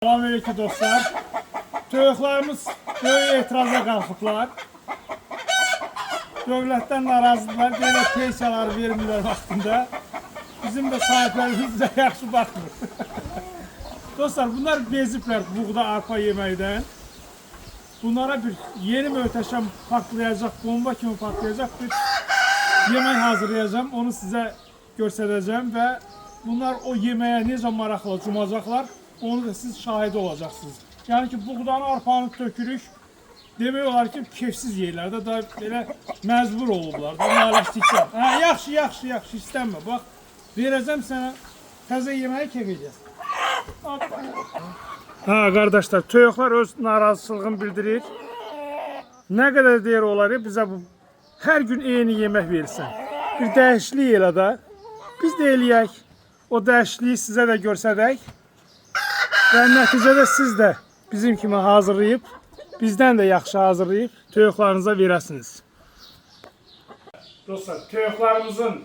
Selamünaleyküm dostlar. Toyuqlarımız böyük etiraza qalxıblar. Dövlətdən narazıdırlar, belə pensiyaları vermirlər vaxtında. Bizim də sahiblərimiz bizə yaxşı baxmır. Dostlar, bunlar beziblər buğda arpa yeməkdən. Bunlara bir yeni möhtəşəm partlayacaq, bomba kimi partlayacaq bir yemək hazırlayacağım. Onu sizə göstərəcəm və bunlar o yeməyə necə maraqla cumacaqlar, onu da siz şahidi olacaqsınız. Yəni ki, buğdanı, arpanı tökürük, demək olar ki, kefsiz yerlərdə da belə məcbur olublar da, naləşdiksə. Yaxşı, istənmə, bax, verəcəm sənə, təzə yeməyi kef edəcək. Qardaşlar, toyuqlar öz narazılığını bildirir. Nə qədər deyir olar, bizə bu, hər gün eyni yemək verirsən. Bir dəyişiklik elə də, biz də eləyək, o dəyişikliyi sizə də görsədək. Və nəticədə siz də bizim kimi hazırlayıb, bizdən də yaxşı hazırlayıb toyuqlarınıza verəsiniz. Dostlar, toyuqlarımızın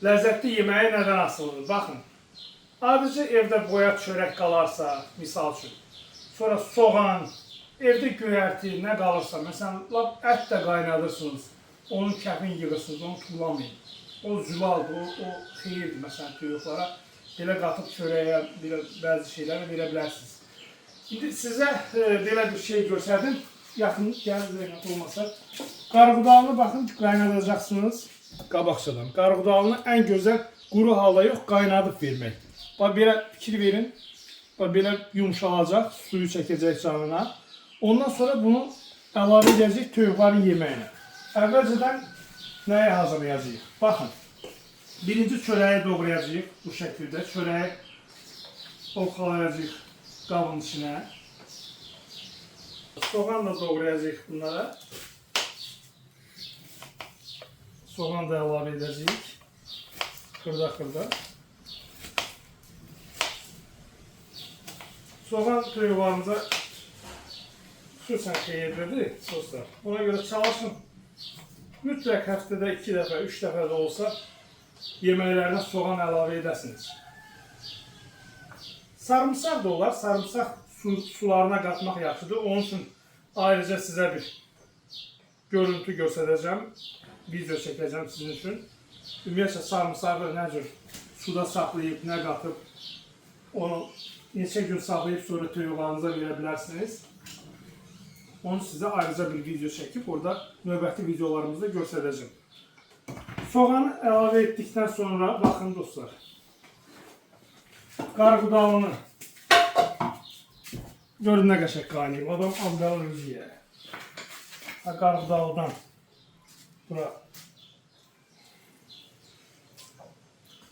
ləzzətli yeməyi nədən asılıdır? Baxın, adicə evdə boyat çörək qalarsa, misal üçün, sonra soğan, evdə göyərti, nə qalırsa, məsələn, ət də qaynadırsınız, onun kəfin yığırsınız, onu tullamayın. O zülaldır, o xeyirdir, məsələn, toyuqlara. Belə qatıb çörəyə, bəzi şeyləri verə bilərsiniz. İndi sizə belə bir şey görsədim, yaxın gəl olmasa. Qarğıdalını baxın ki, qaynadacaqsınız qabaqçadan. Qarğıdalını ən gözəl quru halda yox, qaynadıb vermək. Bax, belə fikir verin, bax, belə yumuşalacaq, suyu çəkəcək canına. Ondan sonra bunu əlavə edəcək toyuqların yeməyinə. Əvvəlcədən nəyə hazırlayacağıq? Baxın. Birinci çörəyi doğrayacağıq bu şəkildə. Çörəyi ovxalayacağıq qabın içinə. Soğan da doğrayacağıq bunlara. Soğan da əlavə edəcəyik. Xırda. Soğan toyuqlarımıza xüsusən xeyirlidir dostlar. Ona görə çalışın. Mütləq həftədə 2 dəfə, 3 dəfə də olsa yeməklərinə soğan əlavə edəsiniz. Sarımsaq da olar, sarımsaq sularına qatmaq yaxşıdır. Onun üçün ayrıca sizə bir görüntü göstərəcəm, video çəkəcəm sizin üçün. Ümumiyyətlə sarımsağı nə cür suda saxlayıb, nə qatıb, onu neçə gün saxlayıb sonra toyuqlarınıza verə bilərsiniz. Onu sizə ayrıca bir video çəkib, orada növbəti videolarımızda göstərəcəm. Soğanı əlavə etdikdən sonra, baxın dostlar, qarğıdalını görün nə qəşək qaynayıb, adam azqalır özü yiyər. Qarğıdaldan bura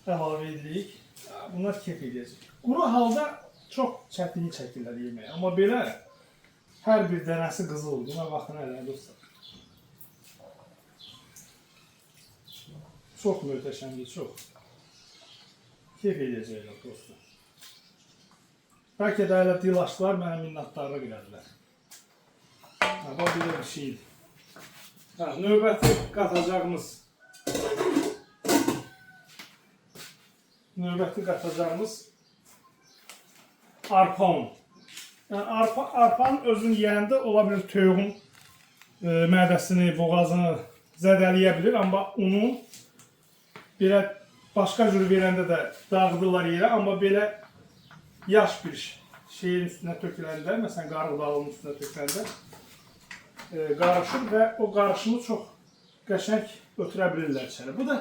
əlavə edirik, bunlar kef edəcək. Quru halda çox çətinlik çəkirlər yeməyə, amma belə hər bir dənəsi qızıldır, buna baxın hələ dostlar. Çox möhtəşəmdir, çox. Keyf edəcəklər dostlar. Bəlkə də hələ dilaşdılar, mənə minnətdarlıq elədilər. Bax, belə bir şeydir. Növbəti qatacağımız arpa unu. Arpanın özünü yeyəndə ola bilir toyuğun mədəsini, boğazını zədələyə bilir, amma unun belə başqa cür verəndə də dağıdırlar yerə, amma belə yaş bir şeyin üstünə töküləndə, məsələn, qarğıdalının üstünə töküləndə qarışır və o qarışımı çox qəşəng ötürə bilirlər içəri. Bu da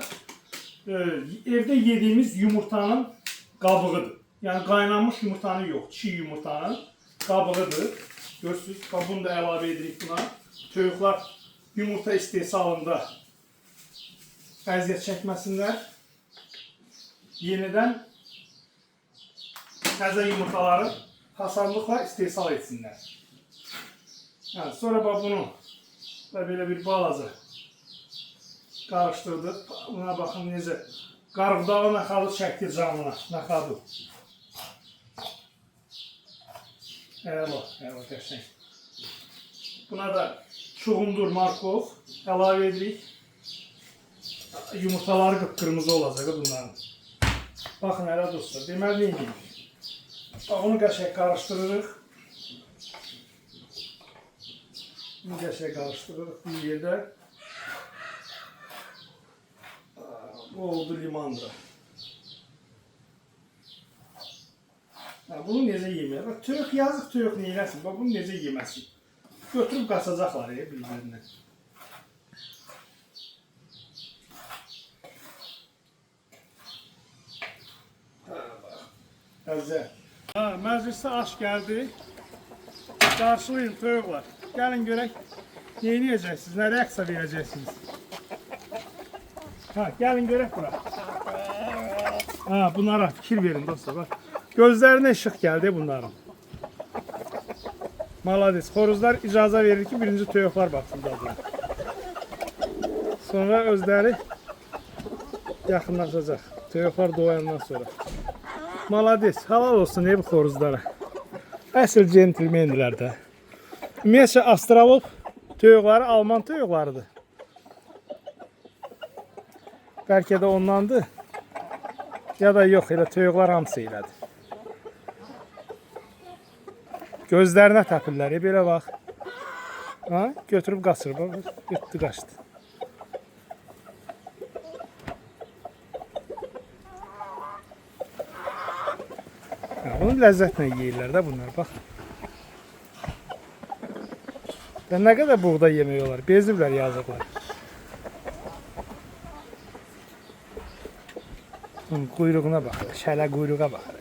evdə yediyimiz yumurtanın qabığıdır. Yəni, qaynanmış yumurtanın yox, çiğ yumurtanın qabığıdır. Görürsünüz, bunu da əlavə edirik buna. Toyuqlar yumurta istehsalında əziyyət çəkməsinlər. Yenidən təzə yumurtaları hasarlıqla istehsal etsinlər. Sonra bunu belə bir balaca qarışdırdıq. Buna baxın necə qarğıdalı nəxadı çəkdi canına. Nəxadı. Əla, qəşəng. Buna da çuğundur markov əlavə edirik. Yumurtaları qıpqırmızı olacaq bunların. Baxın hələ dostlar, deməli neyini? Bax, onu qəşəng qarışdırırıq. Bunu qəşəng qarışdırırıq bir yerdə. Bu oldu limandır. Bunu necə yemək? Bax, töyük yazıq töyük neyləsin? Bax, bunu necə yeməsin? Götürüb qaçacaqlar bir-birinə. Əzə. Məclisə aş gəldi. Qarşılayın toyuqlar. Gəlin görək. Neyini yiyəcəksiniz? Nə rəqsə verəcəksiniz? Gəlin görək bura. Bunlara fikir verin dostlar. Bax. Gözlərinə işıq gəldi bunların. Malades. Xoruzlar icazə verir ki, birinci toyuqlar baxsın dadına. Sonra özləri yaxınlaşacaq. Toyuqlar doğayandan sonra. Malades. Halal olsun bu xoruzlara. Əsl centilmendirlər də. Ümumiyyətcə Astralop toyuqları Alman toyuqlarıdır. Bəlkə də ondandır. Ya da yox, elə toyuqlar hamısı elədir. Gözlərinə təpirlər, belə bax. Götürüb qaçır, bax, götürdü, qaçdı. Bunu ləzzətlə yeyirlər də bunlar, bax. Və nə qədər buğda yemək olar, beziblər, yazıqlar. Quyruğuna bax, şələ quyruğa bax.